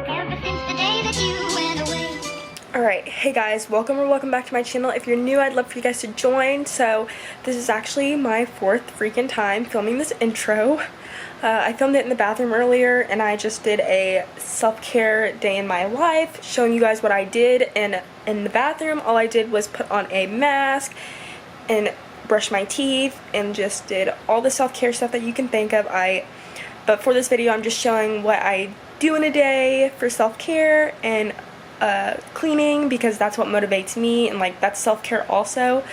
ever since the day that you went away. Alright, hey guys, welcome back to my channel. If you're new, I'd love for you guys to join. So this is actually my 4th freaking time filming this intro. I filmed it in the bathroom earlier, and I just did a self-care day in my life, showing you guys what I did. And in the bathroom, all I did was put on a mask and brush my teeth and just did all the self-care stuff that you can think of. But for this video, I'm just showing what I do in a day for self-care and cleaning, because that's what motivates me, and like that's self-care also.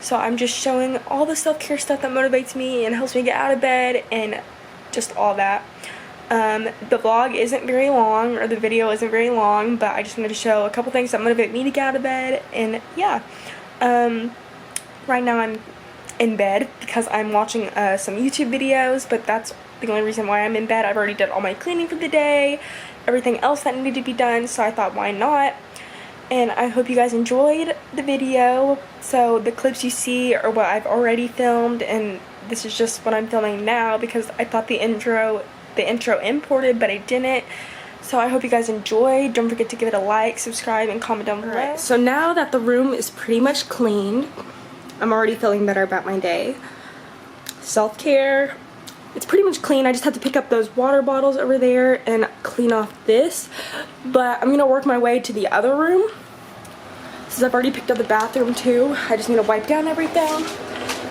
So I'm just showing all the self-care stuff that motivates me and helps me get out of bed and just all that. The vlog isn't very long, or the video isn't very long, but I just wanted to show a couple things that motivate me to get out of bed. And yeah, right now I'm in bed because I'm watching some YouTube videos, but that's the only reason why I'm in bed. I've already done all my cleaning for the day, everything else that needed to be done, so I thought, why not? And I hope you guys enjoyed the video. So the clips you see are what I've already filmed, and this is just what I'm filming now because I thought the intro imported, but I didn't. So I hope you guys enjoyed. Don't forget to give it a like, subscribe, and comment down below. Right, so now that the room is pretty much cleaned, I'm already feeling better about my day. Self-care, it's pretty much clean. I just have to pick up those water bottles over there and clean off this. But I'm gonna work my way to the other room, since I've already picked up the bathroom too. I just need to wipe down everything.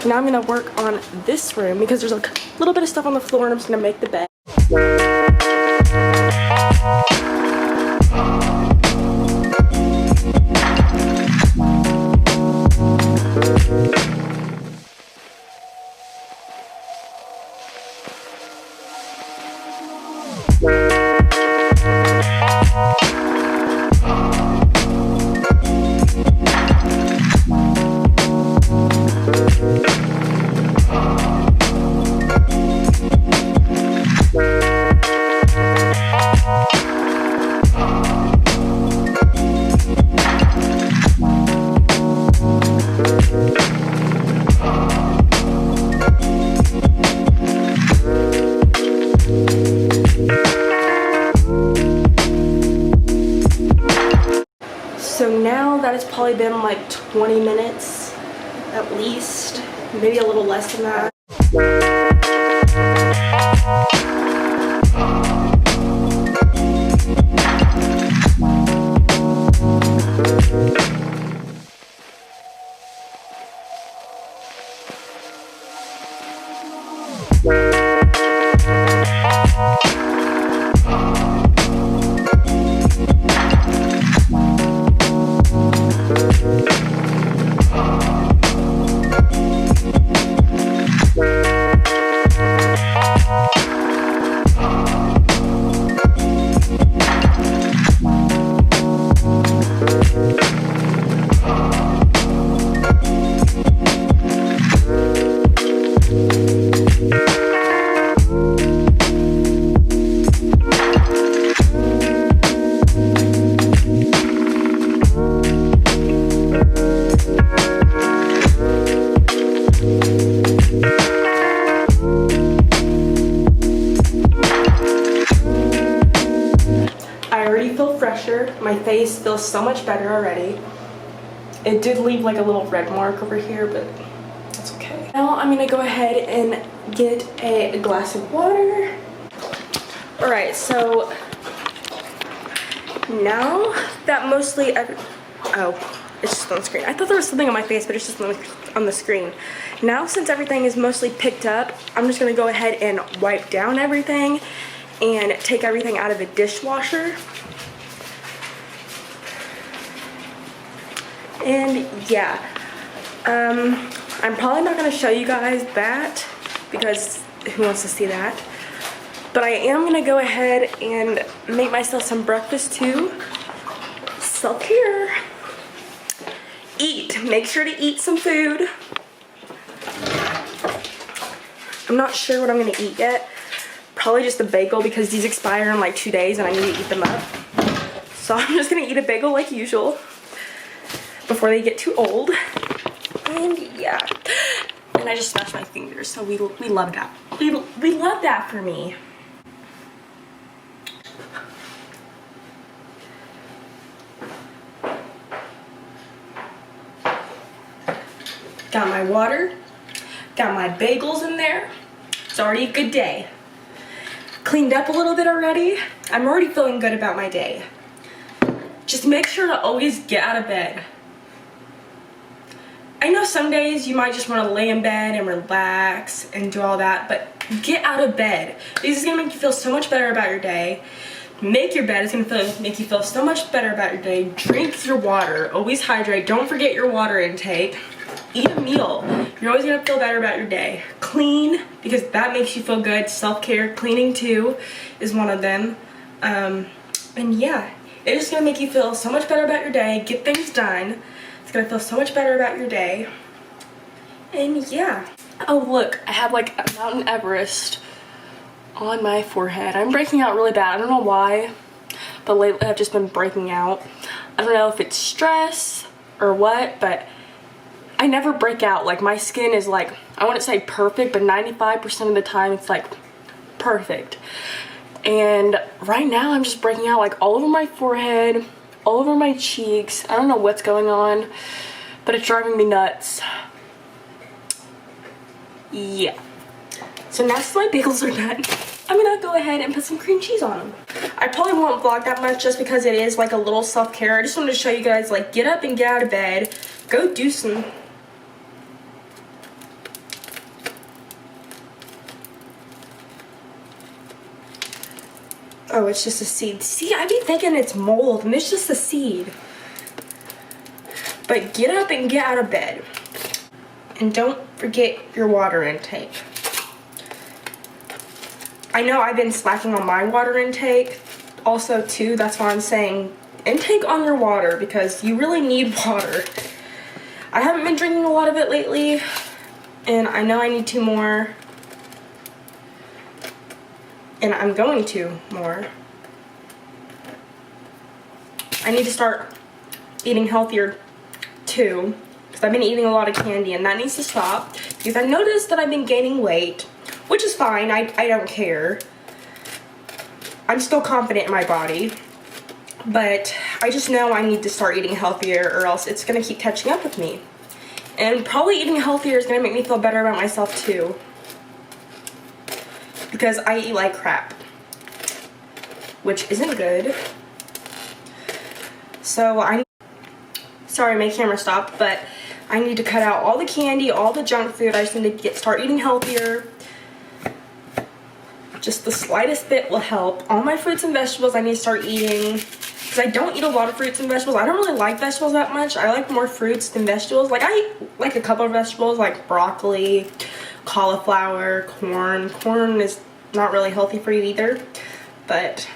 Now I'm gonna work on this room because there's a little bit of stuff on the floor, and I'm just gonna make the bed. So now that it's probably been like 20 minutes at least, maybe a little less than that. My face feels so much better already. It did leave like a little red mark over here, but that's okay. Now I'm gonna go ahead and get a glass of water. Alright, so now that mostly oh, it's just on the screen. I thought there was something on my face, but it's just on the screen. Now, since everything is mostly picked up, I'm just gonna go ahead and wipe down everything and take everything out of the dishwasher. And yeah, I'm probably not going to show you guys that because who wants to see that? But I am going to go ahead and make myself some breakfast too. Self-care. Eat. Make sure to eat some food. I'm not sure what I'm going to eat yet. Probably just a bagel because these expire in like 2 days and I need to eat them up. So I'm just going to eat a bagel like usual before they get too old. And yeah, and I just smashed my fingers, so we love that. We love that for me. got my water, got my bagels in there. It's already a good day. Cleaned up a little bit already. I'm already feeling good about my day. Just make sure to always get out of bed. I know some days you might just want to lay in bed and relax and do all that, but get out of bed. This is going to make you feel so much better about your day. Make your bed. It's going to make you feel so much better about your day. Drink your water. Always hydrate. Don't forget your water intake. Eat a meal. You're always going to feel better about your day. Clean, because that makes you feel good. Self-care, cleaning too, is one of them. And yeah, it's just going to make you feel so much better about your day. Get things done. It's going to feel so much better about your day. And yeah. Oh look, I have like a Mountain Everest on my forehead. I'm breaking out really bad. I don't know why, but lately I've just been breaking out. I don't know if it's stress or what, but I never break out. Like, my skin is like, I wouldn't say perfect, but 95% of the time it's like perfect. And right now I'm just breaking out like all over my forehead, all over my cheeks. I don't know what's going on, but it's driving me nuts. Yeah. So now since my bagels are done, I'm gonna go ahead and put some cream cheese on them. I probably won't vlog that much just because it is like a little self-care. I just wanted to show you guys, like, get up and get out of bed. Go do some. Oh, it's just a seed. See, I be thinking it's mold, and it's just a seed. But get up and get out of bed. And don't forget your water intake. I know I've been slacking on my water intake also too. That's why I'm saying intake on your water, because you really need water. I haven't been drinking a lot of it lately, and I know I need to more. And I'm going to more. I need to start eating healthier too, because I've been eating a lot of candy, and that needs to stop. Because I noticed that I've been gaining weight, which is fine. I don't care. I'm still confident in my body, but I just know I need to start eating healthier, or else it's gonna keep catching up with me. And probably eating healthier is gonna make me feel better about myself too, because I eat like crap, which isn't good. So sorry, my camera stopped, but I need to cut out all the candy, all the junk food. I just need to start eating healthier. Just the slightest bit will help. All my fruits and vegetables I need to start eating, because I don't eat a lot of fruits and vegetables. I don't really like vegetables that much. I like more fruits than vegetables. Like, I eat like a couple of vegetables, like broccoli, cauliflower, corn. Corn is not really healthy for you either, but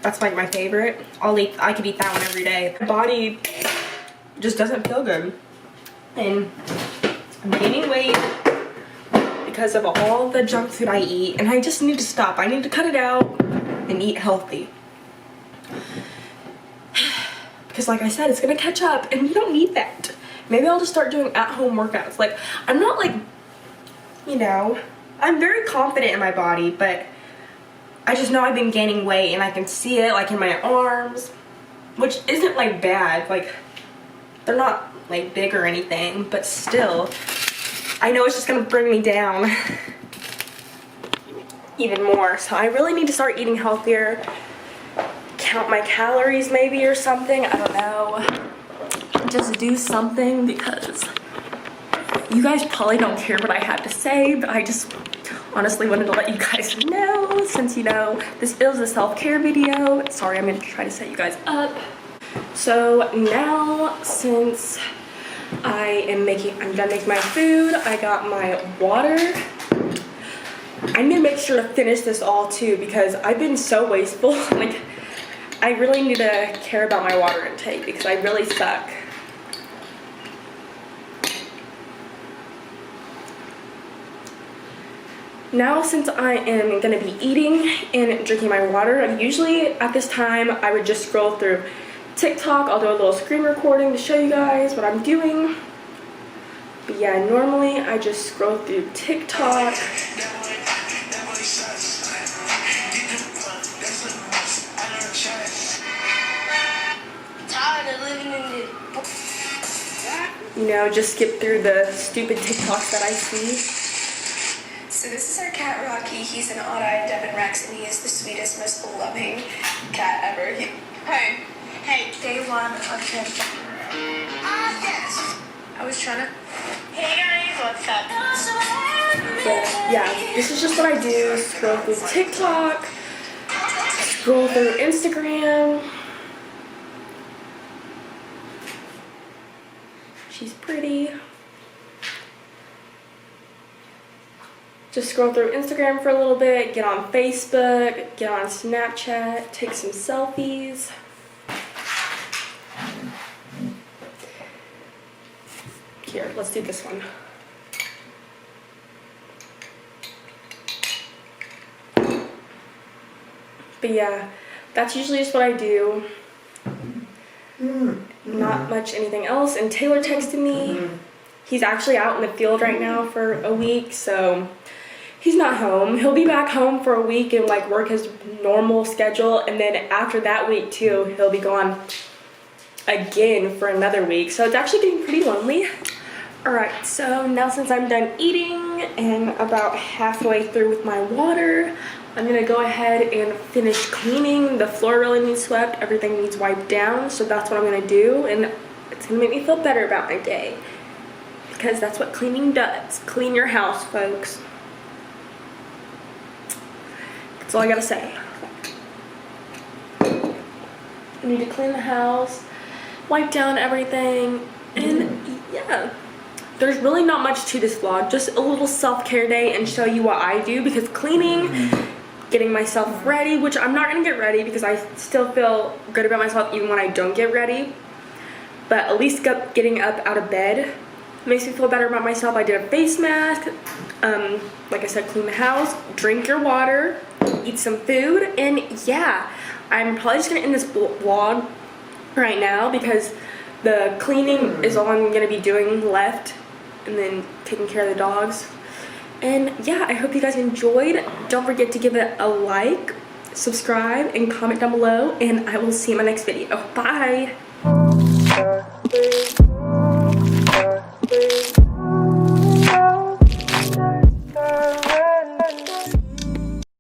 that's like my favorite. I could eat that one every day. My body just doesn't feel good, and I'm gaining weight because of all the junk food I eat, and I just need to stop. I need to cut it out and eat healthy, because like I said, it's gonna catch up, and you don't need that. Maybe I'll just start doing at-home workouts. Like, I'm not like, you know, I'm very confident in my body, but I just know I've been gaining weight, and I can see it like in my arms, which isn't like bad. Like, they're not like big or anything, but still, I know it's just gonna bring me down even more. So I really need to start eating healthier, count my calories maybe or something. I don't know. Just do something, because you guys probably don't care what I have to say, but I just honestly wanted to let you guys know, since, you know, this is a self-care video. Sorry, I'm gonna try to set you guys up. So now, since I'm done making my food, I got my water. I need to make sure to finish this all too, because I've been so wasteful. Like, I really need to care about my water intake, because I really suck. Now, since I am gonna be eating and drinking my water, usually at this time I would just scroll through TikTok. I'll do a little screen recording to show you guys what I'm doing. But yeah, normally I just scroll through TikTok. Tired of living in this. you know, just skip through the stupid TikToks that I see. So this is our cat Rocky. He's an odd-eyed Devon Rex, and he is the sweetest, most loving cat ever. Hey, day one of him. Yes. I was trying to. Hey guys, what's up? But yeah, this is just what I do. Scroll through TikTok, scroll through Instagram. She's pretty. Just scroll through Instagram for a little bit, get on Facebook, get on Snapchat, take some selfies. Here, let's do this one. But yeah, that's usually just what I do. Not much anything else. And Taylor texted me. He's actually out in the field right now for a week, so he's not home. He'll be back home for a week and like work his normal schedule, and then after that week too, he'll be gone again for another week. So it's actually getting pretty lonely. Alright, so now since I'm done eating and about halfway through with my water, I'm gonna go ahead and finish cleaning. The floor really needs swept, everything needs wiped down, so that's what I'm gonna do, and it's gonna make me feel better about my day. Because that's what cleaning does. Clean your house, folks. That's all I gotta say. I need to clean the house, wipe down everything, and yeah. There's really not much to this vlog, just a little self-care day and show you what I do, because cleaning, getting myself ready, which I'm not gonna get ready because I still feel good about myself even when I don't get ready, but at least getting up out of bed makes me feel better about myself. I did a face mask, like I said, clean the house, drink your water, eat some food, and yeah, I'm probably just gonna end this vlog right now because the cleaning is all I'm gonna be doing left, and then taking care of the dogs. And yeah, I hope you guys enjoyed. Don't forget to give it a like, subscribe, and comment down below, and I will see you in my next video. Bye!